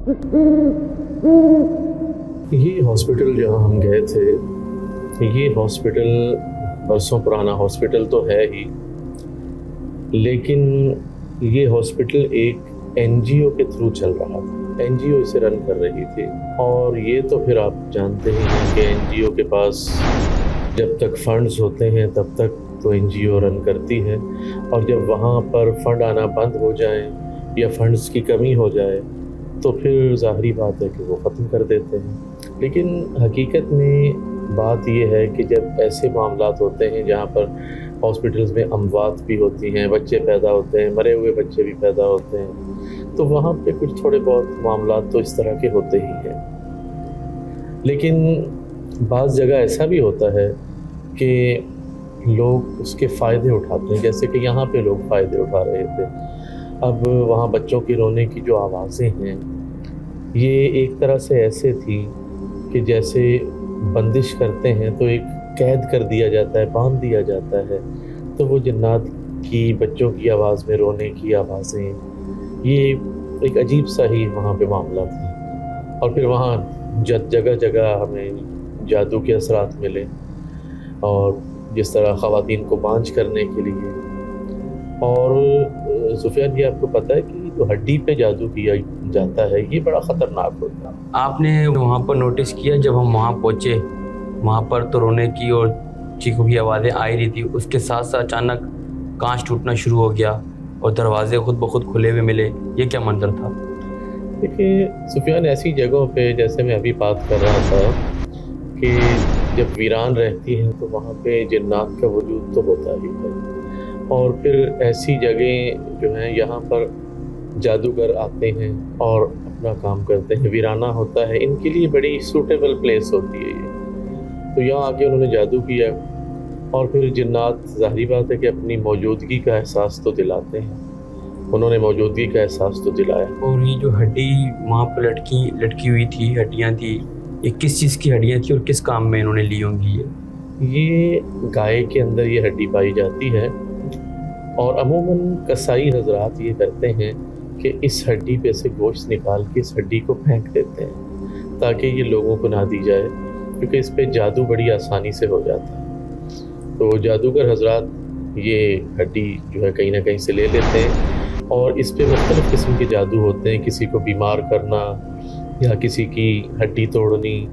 ये हॉस्पिटल जहाँ हम गए थे, ये हॉस्पिटल बरसों पुराना हॉस्पिटल तो है ही, लेकिन ये हॉस्पिटल एक एनजीओ के थ्रू चल रहा था। एनजीओ इसे रन कर रही थी। और ये तो फिर आप जानते ही हैं कि एनजीओ के पास जब तक फंड्स होते हैं तब तक तो एनजीओ रन करती है, और जब वहाँ पर फंड आना बंद हो जाए या फंड्स की कमी हो जाए तो फिर ज़ाहरी बात है कि वो ख़त्म कर देते हैं। लेकिन हकीकत में बात ये है कि जब ऐसे मामलात होते हैं जहाँ पर हॉस्पिटल्स में अमवात भी होती हैं, बच्चे पैदा होते हैं, मरे हुए बच्चे भी पैदा होते हैं, तो वहाँ पे कुछ थोड़े बहुत मामलात तो इस तरह के होते ही हैं। लेकिन बाज़ जगह ऐसा भी होता है कि लोग उसके फ़ायदे उठाते हैं, जैसे कि यहाँ पे लोग फ़ायदे उठा रहे थे। अब वहाँ बच्चों की रोने की जो आवाज़ें हैं, ये एक तरह से ऐसे थी कि जैसे बंदिश करते हैं तो एक कैद कर दिया जाता है, बांध दिया जाता है। तो वो जिन्नात की बच्चों की आवाज़ में रोने की आवाज़ें, ये एक अजीब सा ही वहाँ पे मामला था। और फिर वहाँ जगह जगह हमें जादू के असरात मिले, और जिस तरह ख़वातीन को बांझ करने के लिए। और सुफियान, ये आपको पता है कि जो हड्डी पे जादू किया जाता है ये बड़ा ख़तरनाक होता है। आपने वहाँ पर नोटिस किया, जब हम वहाँ पहुँचे वहाँ पर तो रोने की और चीखों की आवाज़ें आ रही थी, उसके साथ साथ अचानक कांच टूटना शुरू हो गया और दरवाजे खुद ब खुद खुले हुए मिले। ये क्या मंजर था? देखिए सुफियान, ऐसी जगहों पे जैसे मैं अभी बात कर रहा था कि जब वीरान रहती है तो वहाँ पे जिन्नात का वजूद तो होता ही है, और फिर ऐसी जगह जो हैं यहाँ पर जादूगर आते हैं और अपना काम करते हैं। वीराना होता है, इनके लिए बड़ी सूटेबल प्लेस होती है ये। तो यहाँ आके उन्होंने जादू किया, और फिर जिन्नात ज़ाहिरी बात है कि अपनी मौजूदगी का एहसास तो दिलाते हैं। उन्होंने मौजूदगी का एहसास तो दिलाया। और ये जो हड्डी वहाँ पर लटकी हुई थी, हड्डियाँ थी, ये किस चीज़ की हड्डियाँ थी और किस काम में इन्होंने ली होंगी? ये गाय के अंदर ये हड्डी पाई जाती है, और अमूमन कसाई हजरात ये करते हैं कि इस हड्डी पे से गोश्त निकाल के इस हड्डी को फेंक देते हैं ताकि ये लोगों को ना दी जाए, क्योंकि इस पे जादू बड़ी आसानी से हो जाता है। तो जादूगर हजरात ये हड्डी जो है कहीं ना कहीं से ले लेते हैं, और इस पे मुख्तलिफ़ किस्म के जादू होते हैं। किसी को बीमार करना, या किसी की हड्डी तोड़नी,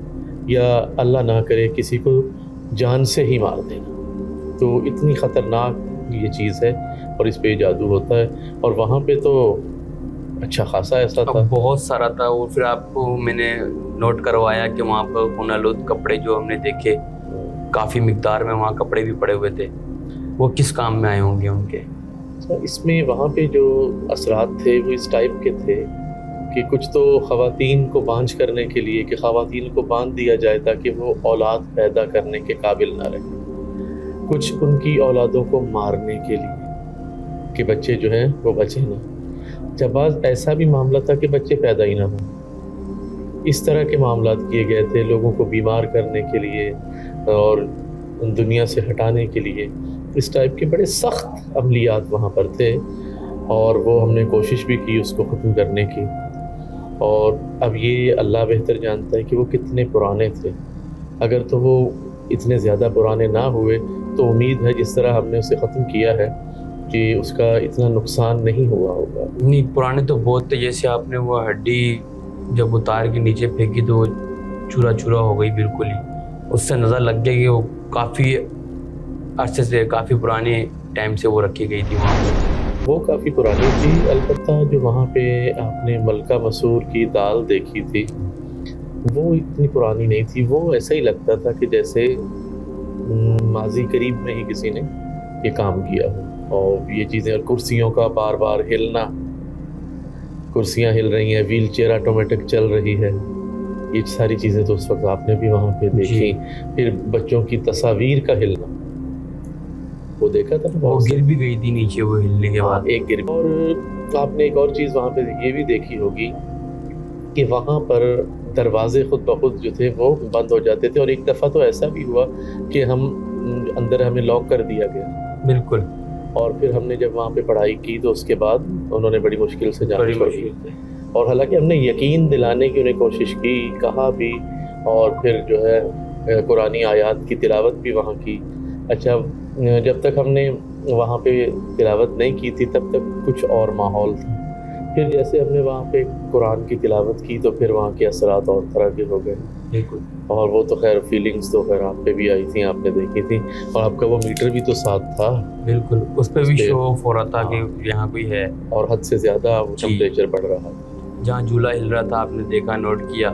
या अल्लाह ना करे किसी को जान से ही मार देना। तो इतनी ख़तरनाक ये चीज़ है, और इस पे जादू होता है। और वहाँ पे तो अच्छा खासा ऐसा था, बहुत सारा था। और फिर आपको मैंने नोट करवाया कि वहाँ पर खूनालूद कपड़े जो हमने देखे, काफ़ी मिकदार में वहाँ कपड़े भी पड़े हुए थे। वो किस काम में आए होंगे उनके? इसमें वहाँ पे जो असरात थे वो इस टाइप के थे कि कुछ तो ख़वातीन को बांझ करने के लिए, कि ख़वातीन को बांध दिया जाए ताकि वो औलाद पैदा करने के काबिल ना रहे। कुछ उनकी औलादों को मारने के लिए कि बच्चे जो हैं वो बचे ना। जब बाज़ ऐसा भी मामला था कि बच्चे पैदा ही ना हो। इस तरह के मामलात किए गए थे लोगों को बीमार करने के लिए और दुनिया से हटाने के लिए। इस टाइप के बड़े सख्त अमलियात वहाँ पर थे, और वो हमने कोशिश भी की उसको ख़त्म करने की। और अब ये अल्लाह बेहतर जानता है कि वो कितने पुराने थे। अगर तो वो इतने ज़्यादा पुराने ना हुए तो उम्मीद है जिस तरह हमने उसे ख़त्म किया है कि उसका इतना नुकसान नहीं हुआ होगा। नहीं, पुराने तो बहुत थे। जैसे आपने वो हड्डी जब उतार के नीचे फेंकी तो वो चूरा चूरा हो गई बिल्कुल ही। उससे नज़र लग गया कि वो काफ़ी अरसे से, काफ़ी पुराने टाइम से वो रखी गई थी वहाँ पर। वो काफ़ी पुरानी थी। अलबत्ता जो वहाँ पे आपने मलका मसूर की दाल देखी थी वो इतनी पुरानी नहीं थी। वो ऐसा ही लगता था कि जैसे माजी करीब में ही किसी ने ये काम किया हो। और ये चीज़ें, और कुर्सियों का बार बार हिलना, कुर्सियाँ हिल रही हैं, व्हील चेयर ऑटोमेटिक चल रही है, ये सारी चीज़ें तो उस वक्त आपने भी वहाँ पे देखी। फिर बच्चों की तस्वीर का हिलना, वो देखा था। वो गिर भी गई थी नीचे वो हिलने के बाद। एक गिर। और आपने एक और चीज़ वहाँ पे ये भी देखी होगी कि वहाँ पर दरवाजे खुद ब खुद जो थे वो बंद हो जाते थे। और एक दफ़ा तो ऐसा भी हुआ कि अंदर हमें लॉक कर दिया गया। बिल्कुल। और फिर हमने जब वहाँ पे पढ़ाई की तो उसके बाद उन्होंने बड़ी मुश्किल से जाना छोड़ दिया। और हालांकि हमने यकीन दिलाने की उन्हें कोशिश की, कहा भी, और फिर जो है कुरानी आयात की तिलावत भी वहाँ की। अच्छा, जब तक हमने वहाँ पे तिलावत नहीं की थी तब तक कुछ और माहौल था। फिर जैसे हमने वहाँ पे कुरान की तिलावत की तो फिर वहाँ के असरात और तरह के हो गए। बिल्कुल। और वो तो खैर फीलिंग्स तो खैर आप पे भी आई थी, आपने देखी थी, और आपका वो मीटर भी तो साथ था। बिल्कुल, उस पर भी शो ऑफ हो रहा था कि यहाँ कोई है, और हद से ज़्यादा टेम्परेचर बढ़ रहा था। जहाँ झूला हिल रहा था आपने देखा, नोट किया।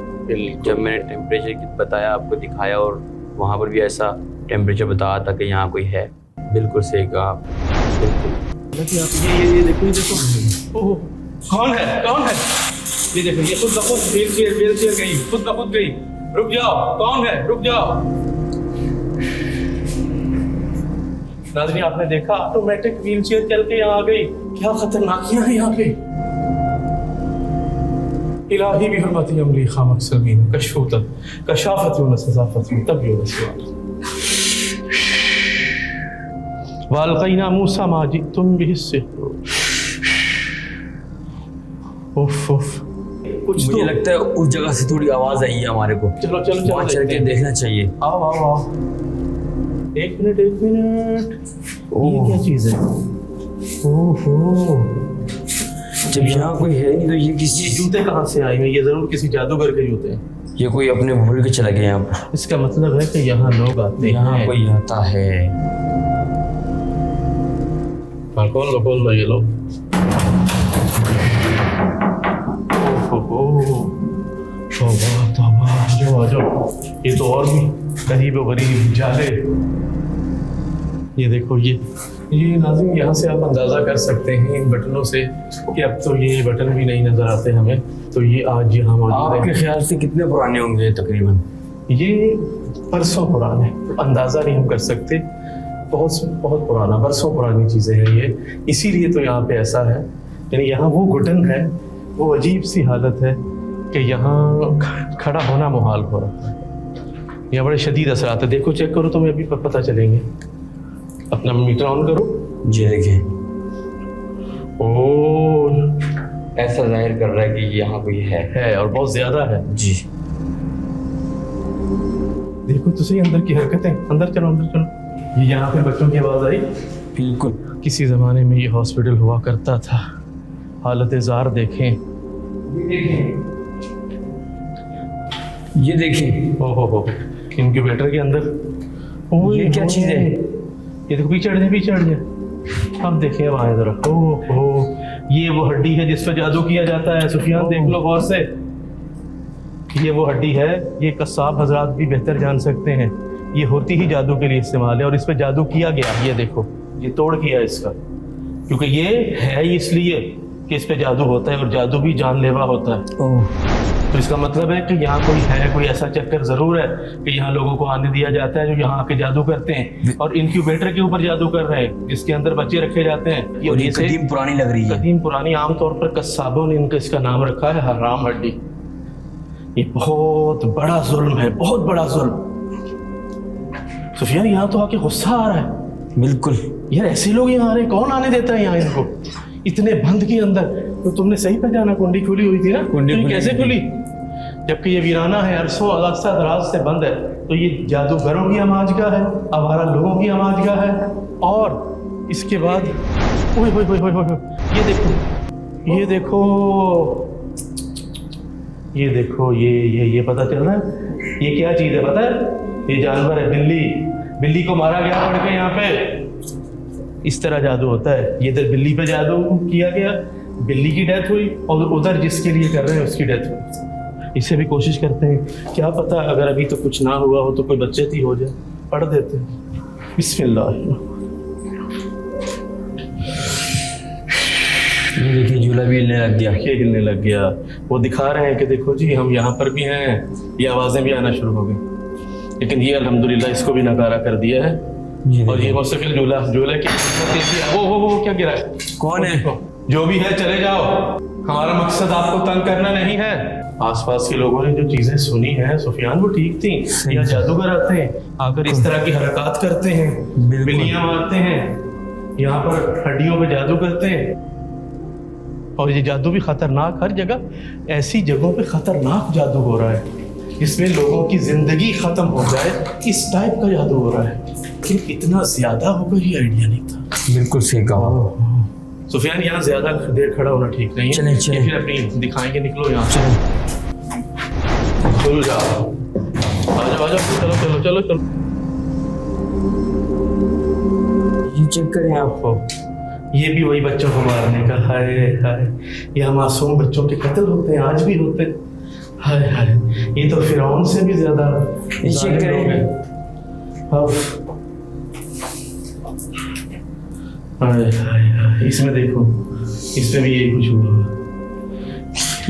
जब मैंने टेम्परेचर बताया, आपको दिखाया, और वहाँ पर भी ऐसा टेम्परेचर बताया था कि यहाँ कोई है। बिल्कुल सही कहा आप। बिल्कुल। ये देखो ओह, कौन है ये देखो, ये खुद ब खुद व्हील चेयर गई, खुद ब खुद गई। रुक जाओ, कौन है, रुक जाओ। नाज़रीन, आपने देखा ऑटोमेटिक व्हील चेयर चल के यहाँ आ गई। क्या खतरनाकियां हैं यहाँ पे। इलाही भी हरमती अमली खामक सलमीन कशफूतत कशाफत व सजाफत तब यो वालकैना मूसा माजी तुम भी हिस्से। उफ उफ, कुछ मुझे लगता है उस जगह से थोड़ी आवाज आई है हमारे को। चलो चलो चलो, वहाँ चल के देखना चाहिए। आओ आओ आओ। एक मिनट ये क्या चीज है। ओहो, जब यहाँ कोई है नहीं तो ये किसी जूते कहाँ से आए हैं। ये जरूर किसी जादूगर के जूते हैं। ये कोई अपने भूल के चला गया यहाँ पर। इसका मतलब है कि यहाँ लोग आते हैं, यहाँ कोई आता है। खोल लो ये लोग। ये तो और भी गरीब व गरीब जाले। ये देखो, ये नाज़रीन, यहाँ से आप अंदाज़ा कर सकते हैं इन बटनों से कि अब तो ये बटन भी नहीं नज़र आते हमें। तो ये आज यहाँ मौजूद है। आपके ख्याल से कितने पुराने होंगे तकरीबन? ये परसों पुराने, अंदाज़ा नहीं हम कर सकते। बहुत बहुत पुराना, बरसों पुरानी चीज़ें हैं ये। इसीलिए तो यहाँ पे ऐसा है, यानी यहाँ वो घुटन है, वो अजीब सी हालत है कि यहाँ खड़ा होना मुहाल हो रहा है। यहाँ बड़े शदीद असरात है। देखो, चेक करो, तुम्हें अभी पता चलेंगे। अपना मीटर ऑन करो। जी देखिए, ओह, ऐसा जाहिर कर रहा है कि यहाँ कोई है और बहुत ज़्यादा है। जी देखो तो सही अंदर की हरकतें। अंदर चलो, अंदर चलो। ये यहाँ पे बच्चों की आवाज़ आई। बिल्कुल। किसी ज़माने में ये हॉस्पिटल हुआ करता था। हालत ज़ार देखें। ये देखिए, ओहो, इनक्यूबेटर के अंदर। ओह, ये क्या चीज़ है? ये देखो, पीछे हट जाए। अब देखिए, अब आए जरा। ओहो, ये वो हड्डी है जिस पर जादू किया जाता है। सुफियान, देख लो गौर से। ये वो हड्डी है। ये कस्साब हजरात भी बेहतर जान सकते हैं। ये होती ही जादू के लिए इस्तेमाल है, और इस पर जादू किया गया। ये देखो, ये तोड़ किया इसका, क्योंकि ये है ही इसलिए कि इस पे जादू होता है, और जादू भी जानलेवा होता है। तो इसका मतलब है कि यहाँ कोई है, कोई ऐसा चक्कर जरूर है कि यहाँ लोगों को आने दिया जाता है जो यहाँ आके जादू करते हैं, और इनक्यूबेटर के ऊपर जादू कर रहे हैं, जिसके अंदर बच्चे रखे जाते हैं। और ये कदीम पुरानी लग रही है। कदीम पुरानी, आमतौर पर कस्साबों ने इनका इसका नाम रखा है हराम हड्डी। ये बहुत बड़ा जुल्म है, बहुत बड़ा जुल्म। सुफियान, यहाँ तो आके गुस्सा आ रहा है। बिल्कुल यार, ऐसे लोग यहाँ आ रहे हैं, कौन आने देता है यहाँ इनको इतने बंद के अंदर। तो तुमने सही पहचाना, कुंडी खुली हुई थी ना। कुंडी कैसे खुली? जबकि ये वीराना है, अरसों अरसा दराज से बंद है। तो ये जादूगरों की आमाजगाह है, आवारा लोगों की आमाजगाह है। और इसके बाद ओए ओए ओए ओए ओए, ये देखो, ये देखो, ये देखो, ये पता चल रहा है ये क्या चीज़ है? पता है? ये जानवर है, बिल्ली को मारा गया पड़ के यहाँ पे। इस तरह जादू होता है। ये इधर बिल्ली पे जादू किया गया, बिल्ली की डेथ हुई, और उधर जिसके लिए कर रहे हैं उसकी डेथ हुई। इसे भी कोशिश करते हैं, क्या पता अगर अभी तो कुछ ना हुआ हो तो कोई बच्चेती हो जाए। पढ़ देते हैं। बिस्मिल्लाह। ये देखिए, झूला भी हिलने लग गया। ये हिलने लग गया। वो दिखा रहे हैं कि देखो जी, हम यहाँ पर भी हैं। ये आवाज़ें भी आना शुरू हो गई, लेकिन ये अल्हम्दुलिल्लाह इसको भी नकारा कर दिया है। और ये मुस्तकिल झूले की वो क्या गिरा है? कौन है? जो भी है, चले जाओ। हमारा मकसद आपको तंग करना नहीं है। आसपास के लोगों ने जो चीजें सुनी हैं सुफियान, वो ठीक थी। या जादूगर आते हैं, आकर इस तरह की हरकत करते हैं, बिल्लियां मारते हैं, यहाँ पर हड्डियों पे जादू करते हैं। और ये जादू भी खतरनाक, हर जगह ऐसी जगहों पे खतरनाक जादू हो रहा है इसमें लोगों की जिंदगी खत्म हो जाए, इस टाइप का जादू हो रहा है। लेकिन इतना ज्यादा होगा ये आइडिया नहीं था। बिल्कुल सही कहा। सुफियान यहाँ ज्यादा देर खड़ा होना ठीक नहीं है। चलें, चलें। या फिर अपनी दिखाएंगे, निकलो यहाँ से, चलो जाओ, आ जाओ, चलो चलो चलो चलो। ये चेक करें आप। ये भी वही बच्चों को मारने का, हाय हाय, यहाँ मासूम बच्चों के कत्ल होते हैं, आज भी होते हैं, हाय हाय। ये तो फिरौन से भी ज्यादा चेक जालिम लोग हैं। हाय हाय हाय, इसमें देखो, इसमें भी यही कुछ हुआ।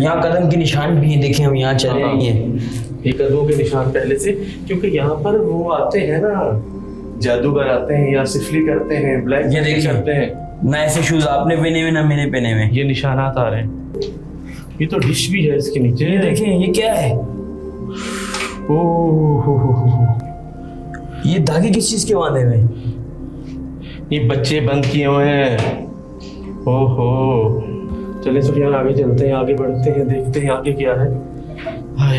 यहाँ कदम के निशान भी हैं, देखें हम यहाँ चले नहीं है। ये कदमों के निशान पहले से, क्योंकि यहाँ पर वो आते हैं ना, जादूगर आते हैं, या सिफली करते हैं, ब्लैक ये देखिए। करते हैं। ना ऐसे शूज आपने पहने हुए ना मैंने पहने हुए। ये निशानात आ रहे हैं। ये तो डिश भी है इसके नीचे, ये देखें, ये क्या है? ओह हो। ये धागे किस चीज के बांधे हुए? ये बच्चे बंद किए हुए हैं। ओहो, चलिए सुफियान आगे चलते हैं, आगे बढ़ते हैं, देखते हैं आगे क्या है। हाय।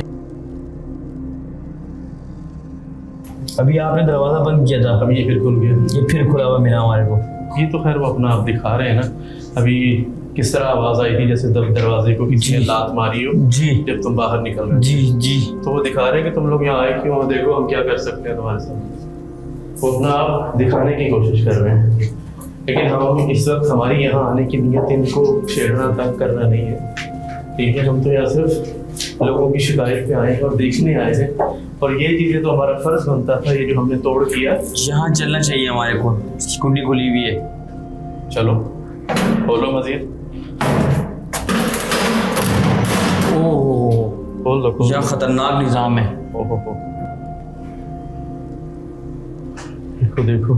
अभी आपने दरवाजा बंद किया था, अभी ये फिर खुल गया। ये फिर खुला हुआ मिला हमारे को। ये तो खैर वो अपना आप दिखा रहे हैं ना। अभी किस तरह आवाज आई थी, जैसे दरवाजे को किसी ने जी। लात मारी हो जी जब तुम बाहर निकल रहे जी जी। हो। तो वो दिखा रहे हैं कि तुम लोग यहाँ आए क्यों, देखो हम क्या कर सकते हैं तुम्हारे साथ। वो अपना आप दिखाने की कोशिश कर रहे हैं, लेकिन हम इस वक्त, हमारी यहाँ आने की नीयत इनको छेड़ना, तंग करना नहीं है, ठीक है। हम तो यहाँ सिर्फ लोगों की शिकायत पे आए हैं और देखने आए हैं, और ये चीजें तो हमारा फर्ज बनता था, ये जो हमने तोड़ किया। यहाँ चलना चाहिए हमारे को, कुंडी खुली हुई है। चलो खोलो मजीद, ओह, खोल दो, खोल यह दो। खतरनाक निजाम है। ओहो, देखो देखो,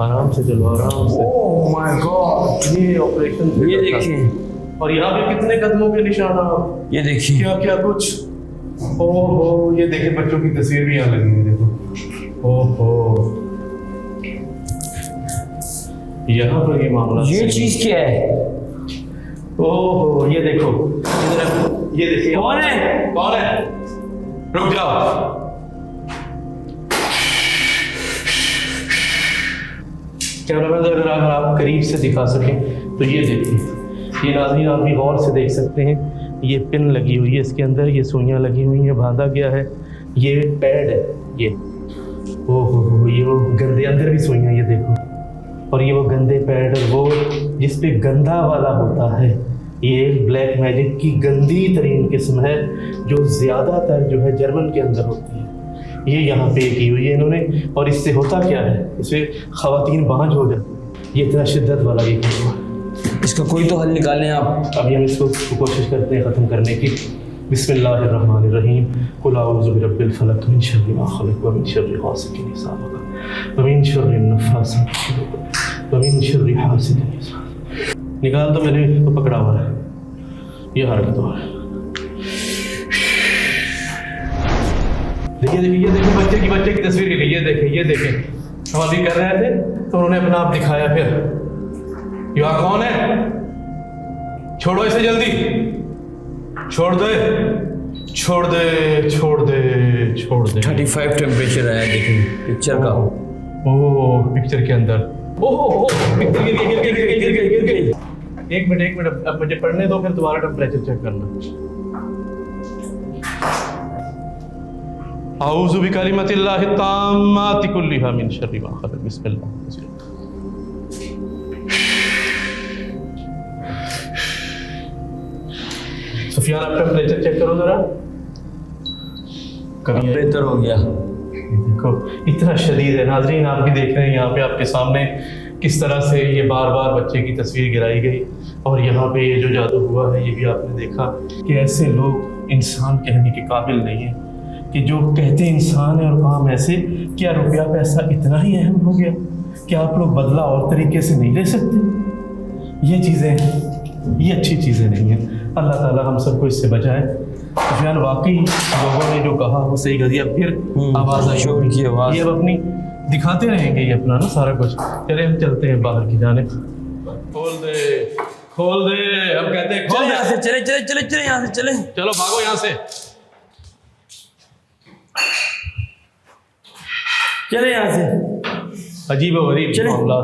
आराम से चलो, आराम से। ओह माय गॉड, ये ऑपरेशन ये देखिए, और यहाँ पे कितने कदमों के निशान आप, ये देखिए। क्या क्या कुछ। ओहो, ये देखिए बच्चों की तस्वीर भी यहाँ लगी हुई, देखो। ओहो, यहाँ पर ये मामला, ये चीज क्या है? ओहो, ये देखो इधर, ये देखिए। कौन है? कौन है? रुक जाओ। कैमरामैन अगर आप करीब से दिखा सकें तो ये देखिए, ये नाज़रीन आप भी गौर से देख सकते हैं, ये पिन लगी हुई है इसके अंदर, ये सुइयां लगी हुई हैं, बांधा गया है, ये पैड है ये। ओहो, ये वो गंदे, अंदर भी सुइयां, ये देखो, और ये वो गंदे पैड, और वो जिस पे गंदा वाला होता है, ये ब्लैक मैजिक की गंदी तरीन किस्म है, जो ज़्यादातर जो है जर्मन के अंदर होती है। ये यहाँ पे की हुई है इन्होंने, और इससे होता क्या है, इससे ख़वातीन बांझ हो जाती। ये इतना शिद्दत वाला ये हुआ। इसका कोई तो हल निकालें आप। अभी हम इसको कोशिश करते हैं ख़त्म करने की। बिस्मिल्लाहिर्रहमानिर्रहीम, कुल अऊज़ु बिरब्बिल फलक, मिन शर्रि मा खलक, व मिन शर्रि गासिकिन इज़ा वक़ब, व मिन शर्रि नफ़्फ़ासाति फ़िल उक़द, व मिन शर्रि हासिदिन इज़ा हसद। निकाल तो मैंने तो पकड़ा हुआ है, ये हरकत हो रहा है। देखिए देखिए, ये देखिए बच्चे की तस्वीर की, ये देखें, ये देखें। हम अभी कर रहे थे तो उन्होंने अपना आप दिखाया। फिर ये कौन है? छोड़ो इसे जल्दी, छोड़ दे, छोड़ दे, छोड़ दे, छोड़ दे। 35 टेम्परेचर आया, देखिए पिक्चर का। ओह, पिक्चर के अंदर, ओह पिक्चर गिर गई। एक मिनट, अब मुझे पढ़ने दो, फिर तुम्हारा टेम्परेचर चेक करना। आऊज़ु बिकलिमतिल्लाहि ताम्माति कुल्लिहा मिन शर्रि मा खलक, बिस्मिल्लाह। सुफियान आप टेम्परेचर चेक करो जरा। कभी बेहतर हो गया। देखो इतना शदीद है। नाजरीन आप भी देख रहे हैं यहाँ पे आपके सामने किस तरह से ये बार बार बच्चे की तस्वीर गिराई गई, और यहाँ पे ये जो जादू हुआ है ये भी आपने देखा कि ऐसे लोग इंसान कहने के काबिल नहीं है, कि जो कहते इंसान है और काम ऐसे। क्या रुपया पैसा इतना ही अहम हो गया कि आप लोग बदला और तरीके से नहीं ले सकते? ये चीज़ें, ये अच्छी चीज़ें नहीं हैं। अल्लाह ताला हम सबको इससे बचाए। सुफियान वाकई लोगों ने जो कहा वो सही कर दिया। फिर आवाज़ आई, शोर की आवाज़। ये अब अपनी दिखाते रहेंगे ये अपना ना सारा कुछ। चले हम चलते हैं बाहर की जाने। खोल दे, खोल दे, अब कहते हैं खोल चले दे। यहाँ से, चले चले चले चले यहाँ से चले। चलो भागो यहाँ से। चले यहाँ से। अजीब व गरीब चले। मामला।